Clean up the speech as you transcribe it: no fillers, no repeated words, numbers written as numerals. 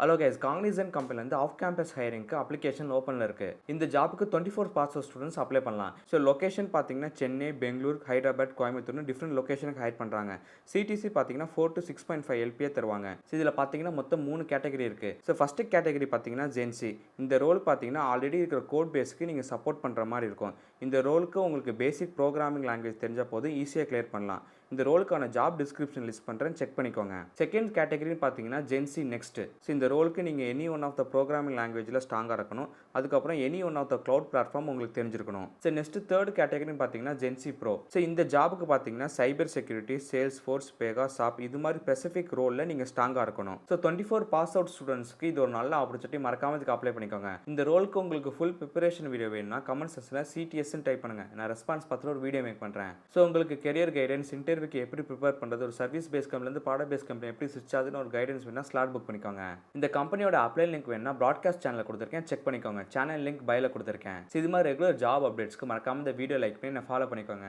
Hello guys, Cognizant கம்பெனிலேருந்து off campus ஹையரிங்க்கு application ஓப்பனில் இருக்குது. இந்த ஜாப்புக்கு 24 பாஸ் அவுட் ஸ்டூடெண்ட்ஸ் அப்ளை பண்ணலாம். ஸோ லொக்கேஷன் பார்த்தீங்கன்னா சென்னை, பெங்களூர், ஹைதராபாத், கோயம்புத்தூர்னு டிஃப்ரெண்ட் லொக்கேஷனுக்கு ஹையர் பண்ணுறாங்க. சிடிசி பார்த்தீங்கன்னா 4 to 6.5 எல்பிஏ தருவாங்க. ஸோ இதில் பார்த்தீங்கன்னா மொத்தம் 3 கேட்டகரி இருக்குது. ஸோ ஃபஸ்ட்டு கேட்டகரி பார்த்தீங்கன்னா ஜென்சி. இந்த ரோல் பார்த்தீங்கன்னா ஆல்ரெடி இருக்கிற கோட் பேஸ்க்கு நீங்கள் சப்போர்ட் பண்ணுற மாதிரி இருக்கும். இந்த ரோலுக்கு உங்களுக்கு பேசிக் ப்ரோக்ராமிங் லாங்குவேஜ் தெரிஞ்சால் போதும், ஈஸியாக கிளியர் பண்ணலாம். இந்த ரோலுக்கான ஜாப் டிஸ்கிரிப்ஷன் லிஸ்ட் பண்ணுறேன், செக் பண்ணிக்கோங்க. செகண்ட் கேட்டகரின்னு பார்த்தீங்கன்னா ஜென்சி நெக்ஸ்ட். ஸோ இந்த ரோலுக்கு நீங்கள் any one of the programming லாங்குவேஜில் ஸ்ட்ராங்காக இருக்கணும். அதுக்கப்புறம் any one of the cloud platform உங்களுக்கு தெரிஞ்சிருக்கணும். ஸோ நெக்ஸ்ட் தேர்ட் கேட்டகரின்னு பார்த்தீங்கன்னா ஜென்சி ப்ரோ. ஸோ இந்த ஜாபுக்கு பார்த்தீங்கன்னா சைபர் செக்யூரிட்டி, சேல்ஸ் ஃபோர்ஸ், பேகா, சாப் இது மாதிரி ஸ்பெசிஃபிக் ரோலில் நீங்கள் ஸ்ட்ராங்காக இருக்கணும். ஸோ 24 பாஸ் அவுட் ஸ்டூடெண்ட்ஸ்க்கு இது ஒரு நல்ல ஆப்பர்ச்சுனிட்டி, மறக்காம இதுக்கு அப்ளை பண்ணிக்கோங்க. இந்த ரோலுக்கு உங்களுக்கு ஃபுல் ப்ரிப்பரேஷன் வீடியோ வேணும்னா கமெண்ட் செக்ஷனில் சிடிஎஸ்ன்னு டைப் பண்ணுங்கள். நான் ரெஸ்பான்ஸ் பார்த்துட்டு ஒரு வீடியோ மேக் பண்ணுறேன். ஸோ உங்களுக்கு கெரியர் கைடன்ஸ், இன்டர்வியூக்கு எப்படி ப்ரிப்பேர் பண்ணுறது, ஒரு சர்வீஸ் பேஸ் கம்பெனிலேருந்து பாட பேஸ் கம்பெனி எப்படி ஸ்விட்ச் ஆகுதுன்னு ஒரு கைடன்ஸ் வேணா ஸ்லாட் புக் பண்ணிக்கோங்க. இந்த கம்பெனியோட அப்ளை லிங்க் வேணா ப்ராட்காஸ்ட் சேனலில் கொடுத்துருக்கேன், செக் பண்ணிக்கோங்க. சேனல் லிங்க் பைல கொடுத்துருக்கேன். இது மாதிரி ரெகுலர் ஜாப் அப்டேட்ஸ்க்கு மறக்காம இந்த வீடியோ லைக் பண்ணி நான் ஃபாலோ பண்ணிக்கோங்க.